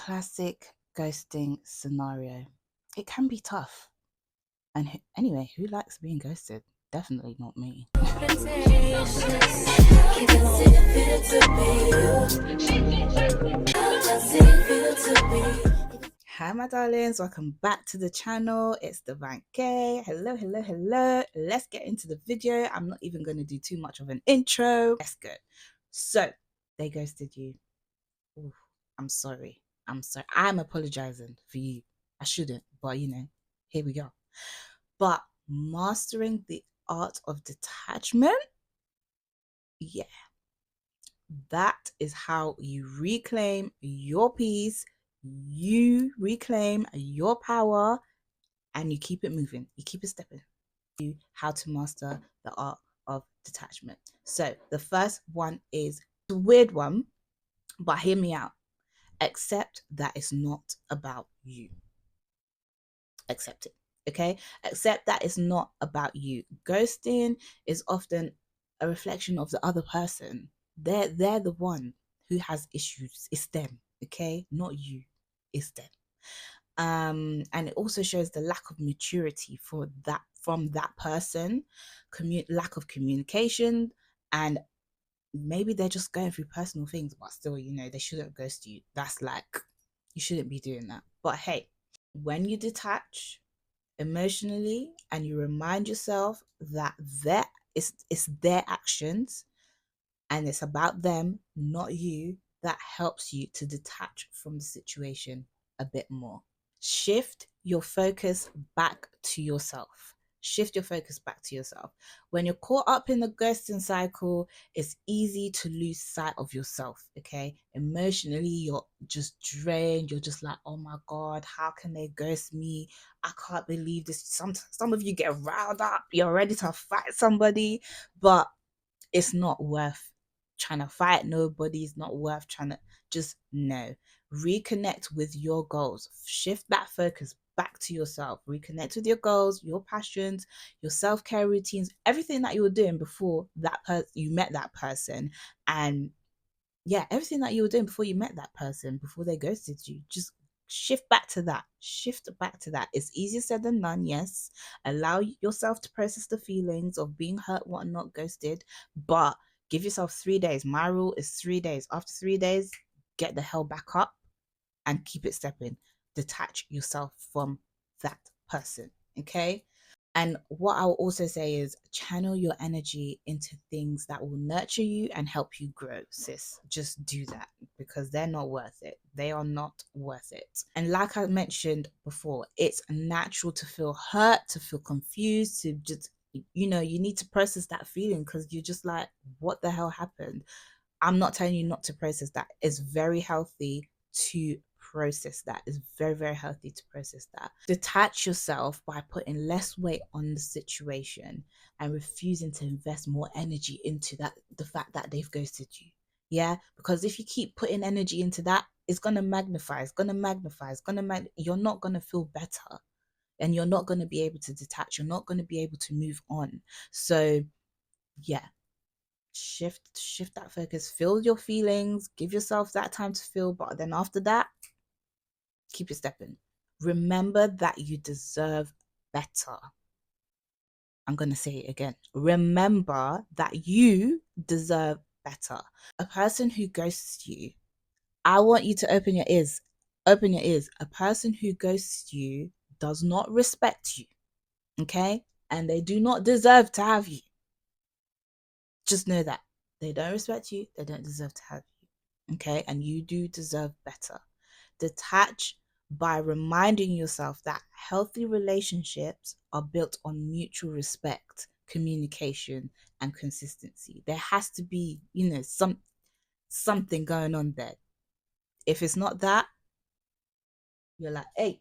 classic ghosting scenario. It can be tough. And anyway, who likes being ghosted? Definitely not me. Hi my darlings, welcome back to the channel. It's Divine K. Hello. Let's get into the video. I'm not even going to do too much of an intro. Let's go. So they ghosted you. Ooh, I'm sorry. I'm apologizing for you. I shouldn't, but here we go. But mastering the art of detachment, yeah, that is how you reclaim your peace, you reclaim your power, and you keep it moving, you keep it stepping. How to master the art of detachment. So the first one is a weird one, but hear me out. Accept that it's not about you. Accept it. Okay, accept that it's not about you. Ghosting is often a reflection of the other person. They're the one who has issues. It's them. Okay, not you. It's them. And it also shows the lack of maturity from that person, lack of communication, and maybe they're just going through personal things, but still, they shouldn't ghost you. That's like, you shouldn't be doing that. But hey, when you detach emotionally and you remind yourself that it's their actions and it's about them, not you, that helps you to detach from the situation a bit more. Shift your focus back to yourself. When you're caught up in the ghosting cycle, it's easy to lose sight of yourself. Okay, emotionally you're just drained. You're just like, oh my god, how can they ghost me? I can't believe this. Some of you get riled up, you're ready to fight somebody, but it's not worth trying to fight nobody. It's not worth trying to, just no. Reconnect with your goals. Shift that focus back to yourself. Reconnect with your goals, your passions, your self-care routines, everything that you were doing before you met that person. And yeah, everything that you were doing before you met that person, before they ghosted you, just shift back to that. It's easier said than done, yes. Allow yourself to process the feelings of being hurt, whatnot, ghosted, but give yourself 3 days. My rule is 3 days. After 3 days, get the hell back up and keep it stepping. Detach yourself from that person, okay? And what I'll also say is channel your energy into things that will nurture you and help you grow, sis. Just do that, because they're not worth it. They are not worth it. And like I mentioned before, it's natural to feel hurt, to feel confused, to just, you need to process that feeling, because you're just like, what the hell happened? I'm not telling you not to process that. It's very healthy to process that. It's very, very healthy to process that. Detach yourself by putting less weight on the situation and refusing to invest more energy into the fact that they've ghosted you. Yeah, because if you keep putting energy into that, it's gonna magnify. You're not gonna feel better, and you're not gonna be able to detach. You're not gonna be able to move on. So yeah, shift that focus, feel your feelings, give yourself that time to feel, but then after that, keep it stepping. Remember that you deserve better. I'm going to say it again. Remember that you deserve better. A person who ghosts you, I want you to open your ears. A person who ghosts you does not respect you, okay? And they do not deserve to have you. Just know that. They don't respect you. They don't deserve to have you. Okay? And you do deserve better. Detach by reminding yourself that healthy relationships are built on mutual respect, communication, and consistency. There has to be, something going on there. If it's not that, you're like, hey,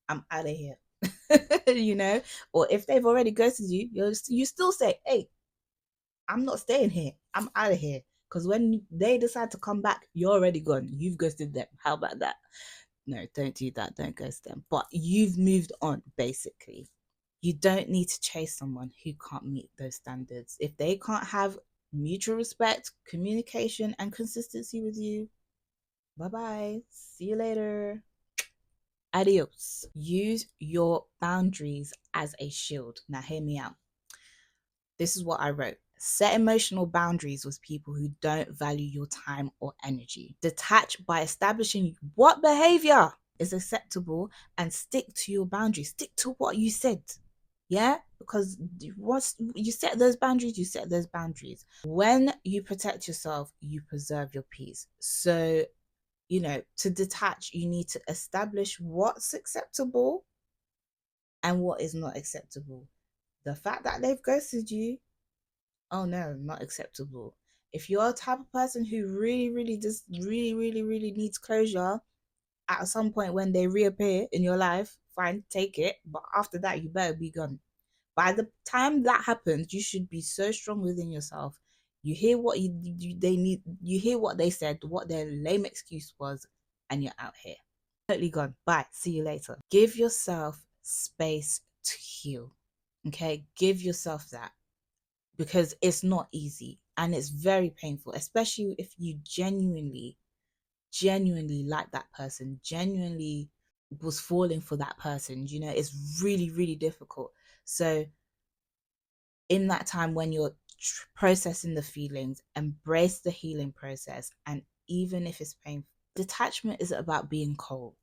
I'm out of here. Or if they've already ghosted you, you still say, hey, I'm not staying here. I'm out of here. Because when they decide to come back, you're already gone. You've ghosted them. How about that? No, don't do that. Don't ghost them. But you've moved on, basically. You don't need to chase someone who can't meet those standards. If they can't have mutual respect, communication, and consistency with you, Bye bye. See you later. Adios. Use your boundaries as a shield. Now, hear me out. This is what I wrote. Set emotional boundaries with people who don't value your time or energy. Detach by establishing what behavior is acceptable and stick to your boundaries. Stick to what you said. Yeah, because once you set those boundaries, you set those boundaries. When you protect yourself, you preserve your peace. So, to detach, you need to establish what's acceptable and what is not acceptable. The fact that they've ghosted you, oh no, not acceptable. If you're a type of person who really, really just really, really, really needs closure at some point when they reappear in your life, fine, take it. But after that, you better be gone. By the time that happens, you should be so strong within yourself. You hear what they need, you hear what they said, what their lame excuse was, and you're out here. Totally gone. Bye. See you later. Give yourself space to heal. Okay? Give yourself that, because it's not easy and it's very painful, especially if you genuinely like that person, genuinely was falling for that person. It's really, really difficult. So in that time when you're processing the feelings, embrace the healing process. And even if it's painful, detachment isn't about being cold.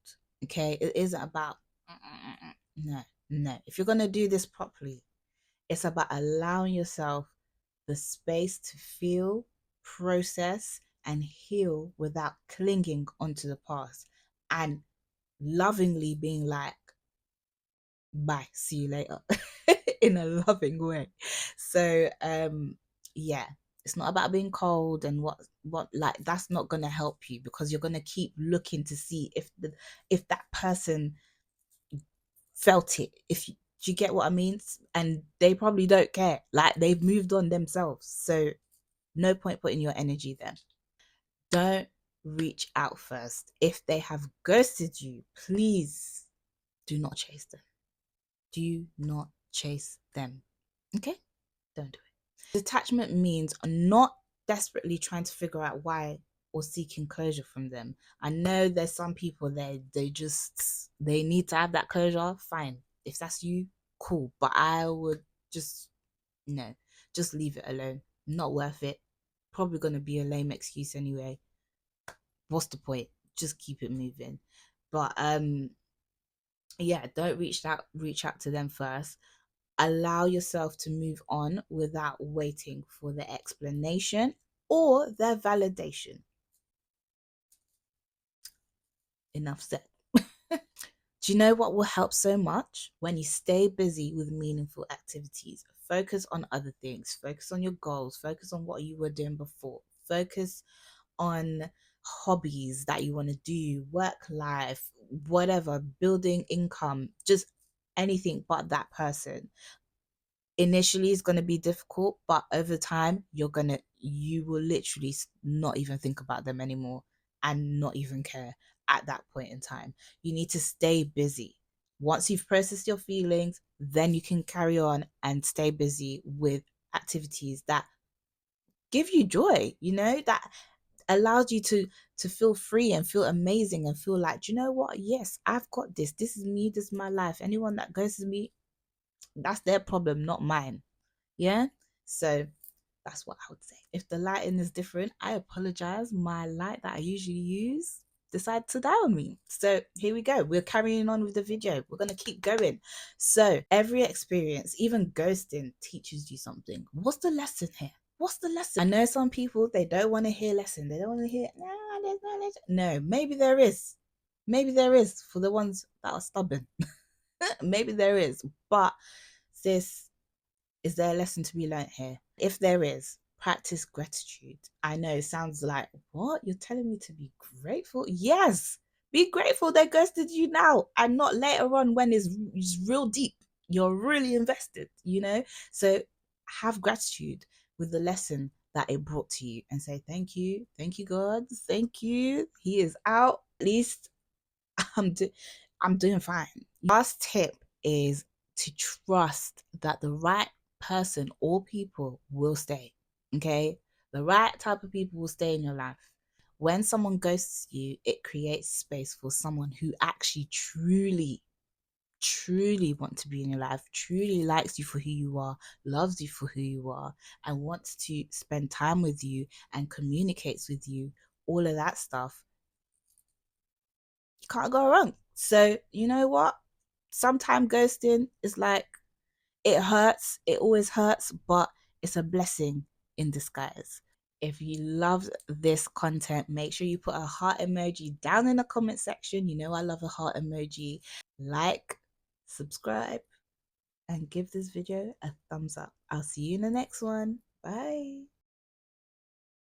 Okay, it isn't about no. If you're going to do this properly, it's about allowing yourself the space to feel, process, and heal without clinging onto the past, and lovingly being like, bye, see you later, in a loving way. So, yeah, it's not about being cold and what like that's not gonna help you, because you're gonna keep looking to see if that person felt it. Do you get what I mean? And they probably don't care. Like, they've moved on themselves. So no point putting your energy there. Don't reach out first. If they have ghosted you, please do not chase them. Do not chase them. Okay? Don't do it. Detachment means not desperately trying to figure out why or seeking closure from them. I know there's some people there, they need to have that closure. Fine. If that's you, cool. But I would just no, just leave it alone. Not worth it. Probably gonna be a lame excuse anyway. What's the point? Just keep it moving. But yeah, don't reach out to them first. Allow yourself to move on without waiting for the explanation or their validation. Enough said. Do you know what will help so much? When you stay busy with meaningful activities. Focus on other things. Focus on your goals. Focus on what you were doing before. Focus on hobbies that you want to do, work life, whatever, building income, just anything but that person. Initially it's going to be difficult, but over time you will literally not even think about them anymore and not even care at that point in time. You need to stay busy. Once you've processed your feelings, then you can carry on and stay busy with activities that give you joy, that allows you to feel free and feel amazing and feel like, do you know what, yes, I've got this is me, this is my life. Anyone that goes to me, that's their problem, not mine. Yeah. So that's what I would say. If the lighting is different, I apologize. My light that I usually use decided to die on me. So here we go. We're carrying on with the video. We're going to keep going. So every experience, even ghosting, teaches you something. What's the lesson here? What's the lesson? I know some people, they don't want to hear lesson. They don't want to hear, no, there's no lesson. No, maybe there is. Maybe there is for the ones that are stubborn. Maybe there is. But sis, is there a lesson to be learnt here? If there is, practice gratitude. I know it sounds like, what? You're telling me to be grateful? Yes, be grateful they ghosted you now and not later on when it's real deep. You're really invested. So have gratitude with the lesson that it brought to you and say, thank you, God, thank you. He is out. At least I'm, do- I'm doing fine. Last tip is to trust that the right person or people will stay. Okay, the right type of people will stay in your life. When someone ghosts you, it creates space for someone who actually truly want to be in your life, truly likes you for who you are, loves you for who you are, and wants to spend time with you and communicates with you, all of that stuff. You can't go wrong. So, you know what? Sometimes ghosting is like, it hurts, it always hurts, but it's a blessing in disguise. If you love this content, make sure you put a heart emoji down in the comment section. You know I love a heart emoji. Like, subscribe, and give this video a thumbs up. I'll see you in the next one. Bye.